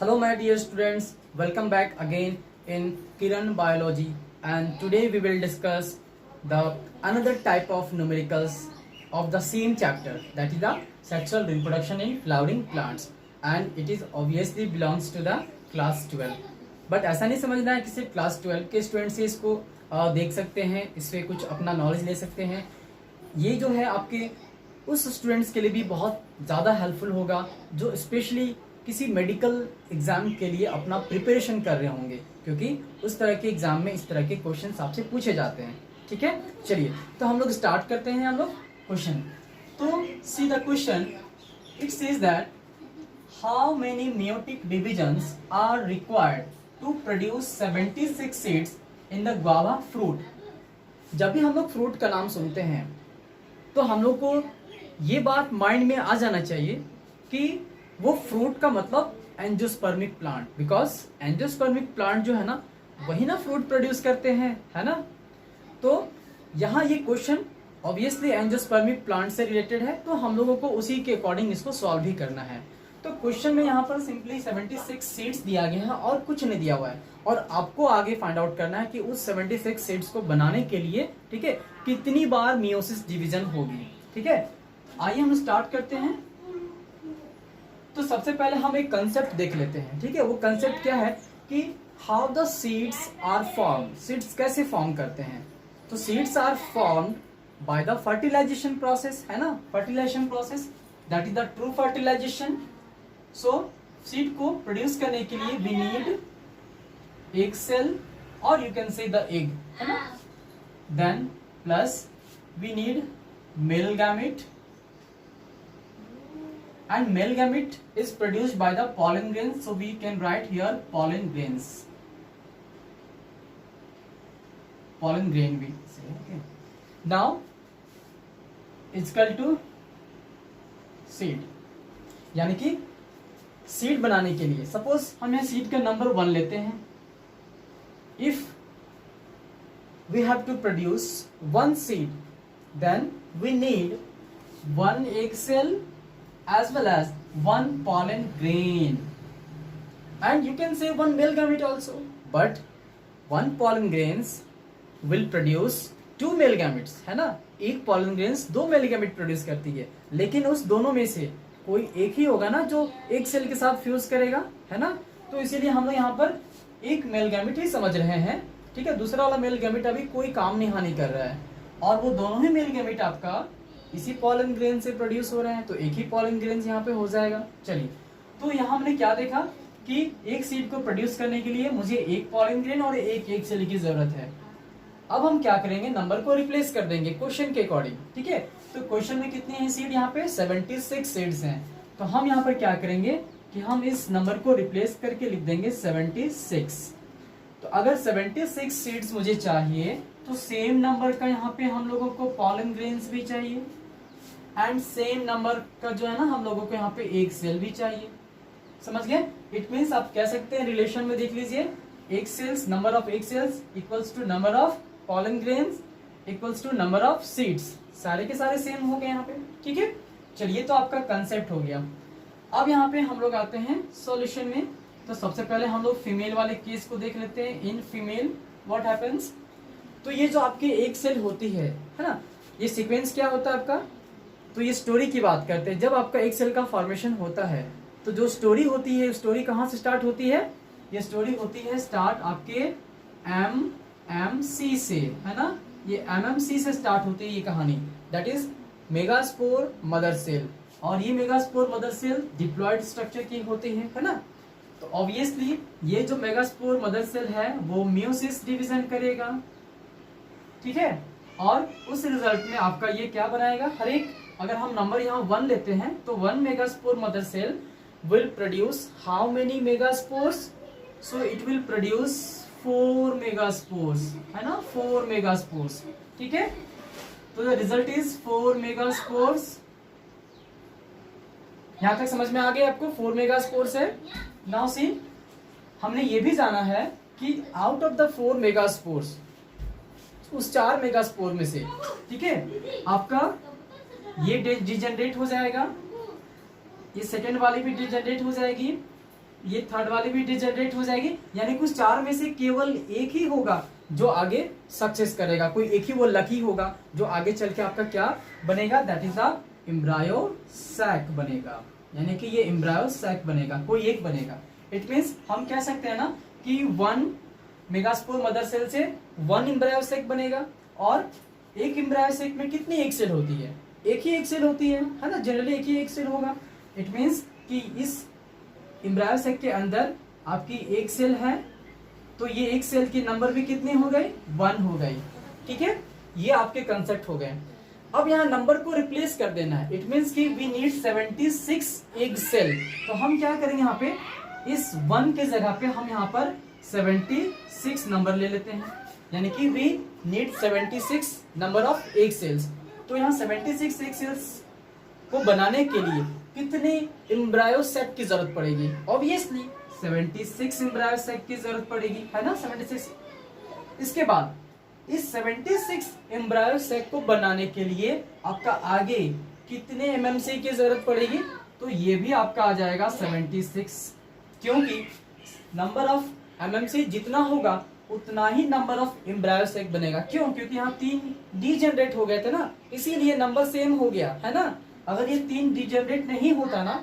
Hello my dear students, welcome back again in Kiran Biology, and today we will discuss the another type of numericals of the same chapter, that is the sexual reproduction in flowering plants, and it is obviously belongs to the class 12. But ऐसा नहीं समझना है कि सिर्फ class 12 के students ही इसको देख सकते हैं, इससे कुछ अपना नॉलेज ले सकते हैं। ये जो है आपके उस स्टूडेंट्स के लिए भी बहुत ज़्यादा हेल्पफुल होगा जो स्पेशली किसी मेडिकल एग्जाम के लिए अपना प्रिपरेशन कर रहे होंगे, क्योंकि उस तरह के एग्जाम में इस तरह के क्वेश्चंस आपसे पूछे जाते हैं। ठीक है, चलिए तो हम लोग स्टार्ट करते हैं। हम लोग क्वेश्चन, तो see the question, it says that how many meiotic divisions are required to produce 76 seeds in the guava fruit. जब भी हम लोग फ्रूट का नाम सुनते हैं तो हम लोग को ये बात माइंड में आ जाना चाहिए कि वो फ्रूट का मतलब angiospermic plant, because angiospermic plant जो है ना वही ना फ्रूट प्रोड्यूस करते हैं, है ना। तो यहाँ ये क्वेश्चन ऑब्वियसली एंजियोस्पर्मिक प्लांट से रिलेटेड है, तो हम लोगों को उसी के अकॉर्डिंग इसको सॉल्व भी करना है। तो क्वेश्चन में यहाँ पर सिंपली 76 सीड्स दिया गया है और कुछ नहीं दिया हुआ है, और आपको आगे फाइंड आउट करना है कि उस 76 सीड्स को बनाने के लिए, ठीक है, कितनी बार मियोसिस डिवीजन होगी। ठीक है, आइए हम स्टार्ट करते हैं। तो सबसे पहले हम एक कंसेप्ट देख लेते हैं। ठीक है, वो कंसेप्ट क्या है कि how the seeds are form, seeds कैसे फॉर्म करते हैं। तो seeds are formed by the fertilisation process, है ना, fertilisation process, that is the true fertilisation. So seed को प्रोड्यूस करने के लिए वी नीड एग सेल, और you can say the egg, है ना, then plus we need male gamete, and male gamete is produced by the pollen grains, so we can write here pollen grains, pollen grain we say. Okay, now it's equal to seed, यानी कि seed बनाने के लिए suppose हम यहाँ seed का number 1 लेते हैं। If we have to produce 1 seed, then we need 1 egg cell as well as 1 pollen grain, and you can say 1 male gamete also, but 1 pollen grains will produce 2 male gametes, है ना। एक pollen grains 2 male gamete produce करती है, लेकिन उस दोनों में से कोई एक ही होगा ना जो एक सेल के साथ फ्यूज करेगा, है ना। तो इसीलिए हम लोग यहाँ पर एक मेल गैमेट ही समझ रहे हैं। ठीक है, दूसरा वाला मेल गैमेट अभी कोई काम नहीं हानि कर रहा है, और वो दोनों ही मेल गैमेट आपका इसी पॉलन ग्रेन से प्रोड्यूस हो रहे हैं, तो एक ही पॉलन ग्रेन यहाँ पे हो जाएगा। चलिए, तो यहाँ हमने क्या देखा कि एक सीड को प्रोड्यूस करने के लिए मुझे एक पॉलन ग्रेन और एक सेल की जरूरत है। अब हम क्या करेंगे, नंबर को रिप्लेस कर देंगे क्वेश्चन के अकॉर्डिंग। ठीक है, तो क्वेश्चन में कितनी है सीड, यहाँ पे 76 सीड्स हैं, तो हम यहाँ पर क्या करेंगे कि हम इस नंबर को रिप्लेस करके लिख देंगे 76। तो अगर 76 सीड्स मुझे चाहिए तो सेम नंबर का यहाँ पे हम लोगों को पॉलन ग्रेन्स भी चाहिए, एंड सेम नंबर का जो है ना हम लोगों को यहाँ पे एक सेल भी चाहिए। समझ गए? इट मीन्स आप कह सकते हैं रिलेशन में देख लीजिए, egg cells, number of egg cells equals to number of pollen grains equals to number of seeds, सारे के सारे सेम हो गए यहाँ पे। ठीक है, चलिए, तो आपका कंसेप्ट हो गया। अब यहाँ पे हम लोग आते हैं सॉल्यूशन में। तो सबसे पहले हम लोग फीमेल वाले केस को देख लेते हैं। इन फीमेल व्हाट हैपेंस, तो ये जो आपकी एक सेल होती है ना, ये सीक्वेंस क्या होता है आपका, तो ये स्टोरी की बात करते हैं। जब आपका एक सेल का फॉर्मेशन होता है तो जो स्टोरी होती है, स्टोरी कहाँ से स्टार्ट होती है, ये स्टोरी होती है स्टार्ट आपके MMC से, है ना। ये MMC से स्टार्ट होती है ये कहानी, that is megaspore mother cell, और ये megaspore mother cell diploid structure की होती है ना। तो ऑब्वियसली ये जो मेगास्पोर मदर सेल है वो मियोसिस डिवीजन करेगा। ठीक है, और उस रिजल्ट में आपका ये क्या बनाएगा, हर एक, अगर हम नंबर यहाँ 1 लेते हैं तो 1 megaspore mother cell will produce how many megaspores, so it will produce 4 megaspores, है ना, 4 मेगास्पोर्स। ठीक है, तो द रिजल्ट इज 4 मेगास्पोर्स। यहां तक समझ में आ गया आपको, 4 मेगास्पोर्स है। नाउ सी, हमने ये भी जाना है कि आउट ऑफ द 4 मेगास्पोर्स, उस 4 मेगास्पोर में से, ठीक है, आपका ये डिजेनरेट हो जाएगा, ये सेकेंड वाली भी डिजेनरेट हो जाएगी, ये थर्ड वाली भी डिजेनरेट हो जाएगी, यानी कुछ चार में से केवल एक ही होगा जो आगे सक्सेस करेगा, कोई एक ही वो लकी होगा जो आगे चल के आपका क्या बनेगा, that is the embryo sac बनेगा, यानी कि ये एम्ब्रायो सैक बनेगा, कोई एक बनेगा। इट मीन्स हम कह सकते हैं ना कि 1 मेगास्पोर मदर सेल से 1 एम्ब्रायो सैक बनेगा, और एक एम्ब्रायो सैक में कितनी एक सेल होती है, एक ही एक सेल होती है ना, जनरली एक ही एक सेल होगा। इट मीन्स कि इस एम्ब्रायो सैक के अंदर आपकी एक सेल है, तो ये एक सेल की नंबर भी कितनी हो गई, 1 हो गई, ठीक है। ये आपके कंसेप्ट हो गए। अब यहाँ नंबर को रिप्लेस कर देना है। इट मीन्स कि वी नीड 76 एग सेल, तो हम क्या करेंगे यहाँ पे, इस 1 के जगह पे हम यहाँ पर 76 नंबर ले लेते हैं, यानी कि we need 76 number of egg cells. तो यहाँ 76 एग सेल्स को बनाने के लिए कितने एम्ब्रायो सेट की जरूरत पड़ेगी, ऑब्वियसली 76 एम्ब्रायो सेट की जरूरत पड़ेगी, है ना, 76। इसके बाद इस 76 एम्ब्रायो सेट को बनाने के लिए आपका आगे कितने एमएमसी की जरूरत पड़ेगी, तो ये भी आपका आ जाएगा 76, क्योंकि नंबर ऑफ एमएमसी जितना होगा उतना ही नंबर ऑफ एम्ब्रायो सेक बनेगा। क्यों? क्योंकि यहाँ 3 डीजेनरेट हो गए थे ना, इसीलिए नंबर सेम हो गया, है ना। अगर ये 3 डीजेनरेट नहीं होता ना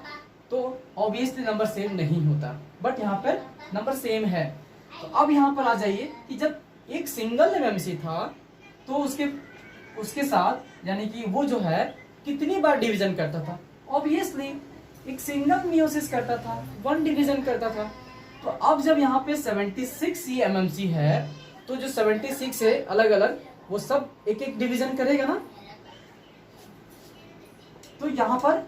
तो ऑब्वियसली नंबर सेम नहीं होता, बट यहाँ पर नंबर सेम है। तो अब यहाँ पर आ जाइए कि जब एक सिंगल एमएमसी था तो उसके साथ यानी कि वो जो है कितनी बार डिवीजन करता था, ऑब्वियसली एक सिंगल मियोसिस करता था, 1 डिवीजन करता था। तो अब जब यहाँ पे 76 ही एमएमसी है तो जो 76 है अलग अलग वो सब एक एक डिवीजन करेगा ना, तो यहाँ पर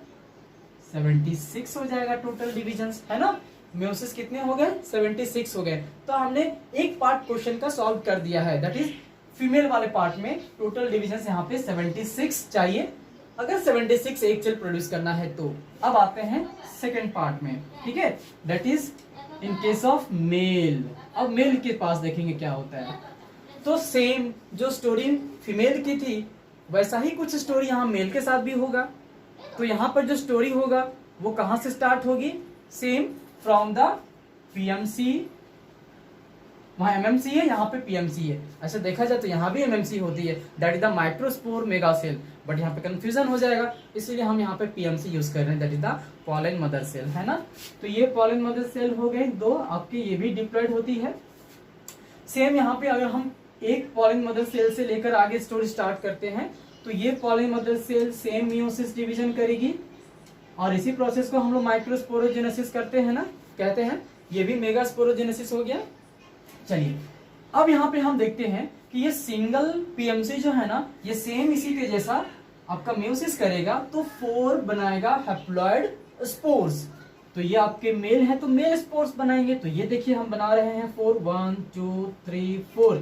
76 हो जाएगा टोटल डिविजन्स, है ना। मियोसिस कितने हो गए, 76 हो गए। तो हमने एक पार्ट क्वेश्चन का सॉल्व कर दिया है, दैट इज फीमेल वाले पार्ट में टोटल डिविजन्स यहाँ पे 76 चाहिए अगर 76 एक सेल प्रोड्यूस करना है तो। अब आते हैं सेकेंड पार्ट में, ठीक है, that is in case of male. अब मेल के पास देखेंगे क्या होता है। तो सेम जो स्टोरी फीमेल की थी वैसा ही कुछ स्टोरी यहाँ मेल के साथ भी होगा। तो यहाँ पर जो स्टोरी होगा वो कहाँ से स्टार्ट होगी, सेम फ्रॉम द पीएमसी, वहां एमएमसी है, यहाँ पे पीएमसी है। अच्छा देखा जाए तो यहाँ भी एमएमसी होती है, that is the microspore mega sale, but यहाँ पे कंफ्यूजन हो जाएगा इसलिए हम यहाँ पे पीएमसी यूज कर रहे हैं, that is the pollen mother cell, है ना। तो ये पॉलन मदर सेल हो गए 2 आपकी, ये भी डिप्लॉयड होती है। सेम यहाँ पे अगर हम एक पॉलन मदर सेल से लेकर आगे स्टोरी स्टार्ट करते हैं तो ये pollen mother cell same meiosis division करेगी और इसी प्रोसेस को हम लोग माइक्रोस्पोरोजेनेसिस करते हैं ना, कहते हैं। ये भी मेगास्पोरोजेनेसिस हो गया। चलिए अब यहाँ पे हम देखते हैं कि ये सिंगल पीएमसी जो है ना ये सेम इसी के जैसा आपका मियोसिस करेगा तो 4 बनाएगा हैप्लॉइड स्पोर्स। तो ये आपके मेल है तो मेल स्पोर्स बनाएंगे। तो ये देखिए हम बना रहे हैं 4, 1 2 3 4,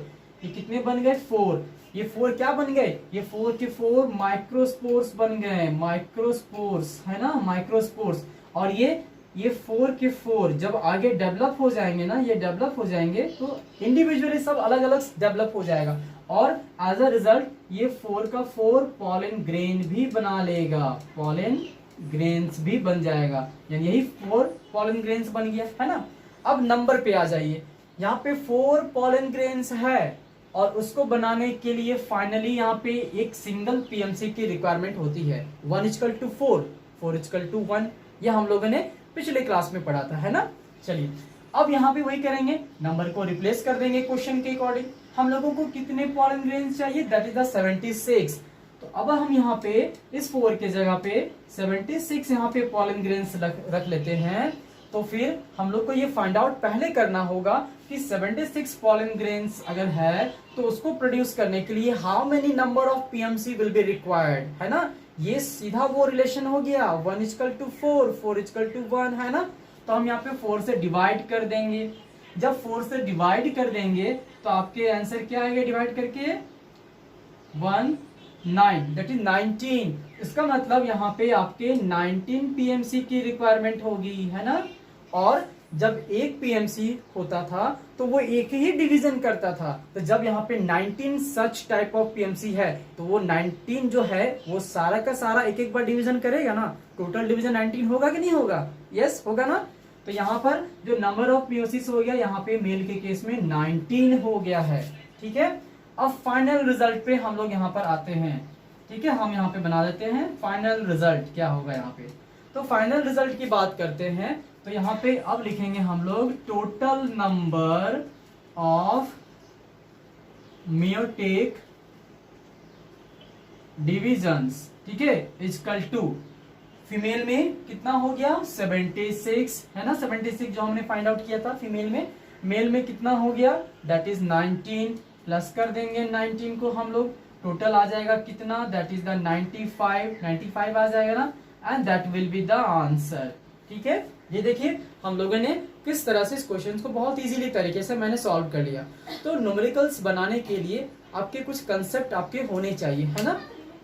ये कितने बन गए 4। ये 4 क्या बन गए, ये 4 के 4 माइक्रोस्पोर्स बन गए, माइक्रोस्पोर्स, है ना, माइक्रोस्पोर्स। और ये 4 के 4 जब आगे डेवलप हो जाएंगे ना, ये डेवलप हो जाएंगे तो इंडिविजुअली सब अलग अलग डेवलप हो जाएगा और एज अ रिजल्ट ये 4 का 4 पॉलन ग्रेन भी बना लेगा, पॉलन ग्रेन्स भी बन जाएगा, यानी यही 4 पॉलन ग्रेन्स बन गया, है ना। अब नंबर पे आ जाइए, यहाँ पे 4 पॉलन ग्रेन्स है और उसको बनाने के लिए फाइनली यहाँ पे एक सिंगल पीएमसी की रिक्वायरमेंट होती है। 1:4, 4:1, यह हम लोगों ने पिछले क्लास में पढ़ा था, है ना। चलिए अब यहाँ पे वही करेंगे, नंबर को रिप्लेस कर देंगे क्वेश्चन के अकॉर्डिंग। हम लोगों को कितने पॉलन ग्रेन्स चाहिए, दैट इज द 76। तो अब हम यहाँ पे इस 4 के जगह पे 76 यहाँ पे पॉलन ग्रेन्स रख लेते हैं। तो फिर हम लोग को ये फाइंड आउट पहले करना होगा कि 76 पॉलन ग्रेन्स अगर है तो उसको प्रोड्यूस करने के लिए how many number of PMC will be required, है ना। ये सीधा वो रिलेशन हो गया 1:4, 4:1, है ना। तो हम यहाँ पे 4 से डिवाइड कर देंगे। जब 4 से डिवाइड कर देंगे तो आपके आंसर क्या आएगा, डिवाइड करके 19, दैट इज 19। इसका मतलब यहाँ पे आपके 19 पीएमसी की रिक्वायरमेंट होगी, है ना। और जब एक पीएमसी होता था तो वो एक ही डिवीजन करता था, तो जब यहाँ पे 19 सच टाइप ऑफ पीएमसी है तो वो 19 जो है वो सारा का सारा एक एक बार डिवीजन करेगा ना। टोटल डिवीजन 19 होगा कि नहीं होगा, यस होगा ना। तो यहाँ पर जो नंबर ऑफ मियोसिस हो गया, यहाँ पे मेल के केस में 19 हो गया है। ठीक है, अब फाइनल रिजल्ट पे हम लोग यहाँ पर आते हैं। ठीक है, हम यहाँ पे बना देते हैं फाइनल रिजल्ट क्या होगा यहाँ पे। तो फाइनल रिजल्ट की बात करते हैं, तो यहाँ पे अब लिखेंगे हम लोग total number of meiotic divisions, ठीक है, इजकल टू फीमेल में कितना हो गया 76 है ना, 76 जो हमने फाइंड आउट किया था फीमेल में। मेल में कितना हो गया, दैट इज 19, प्लस कर देंगे 19 को हम लोग, टोटल आ जाएगा कितना, दैट इज द 95 आ जाएगा ना, and that will be the answer. ठीक है, ये देखिए हम लोगों ने किस तरह से इस क्वेश्चन को बहुत इजीली तरीके से मैंने सॉल्व कर लिया। तो न्यूमेरिकल्स बनाने के लिए आपके कुछ कंसेप्ट आपके होने चाहिए, है ना।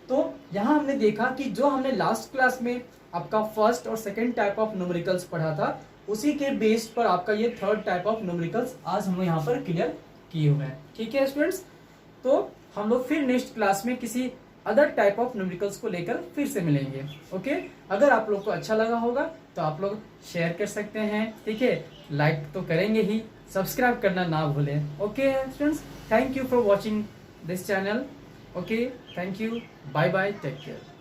तो यहाँ हमने देखा कि जो हमने लास्ट क्लास में आपका फर्स्ट और सेकंड टाइप ऑफ न्यूमेरिकल्स पढ़ा था, उसी के बेस पर आपका ये थर्ड टाइप ऑफ न्यूमेरिकल्स आज हम लोग यहाँ पर क्लियर किए हुए हैं। ठीक है स्टूडेंट्स, तो हम लोग फिर नेक्स्ट क्लास में किसी अदर टाइप ऑफ न्यूमेरिकल्स को लेकर फिर से मिलेंगे। ओके, अगर आप लोग को अच्छा लगा होगा तो आप लोग शेयर कर सकते हैं। ठीक है, लाइक तो करेंगे ही, सब्सक्राइब करना ना भूलें। Okay students, thank you for watching this channel. Okay, thank you, bye bye, take care.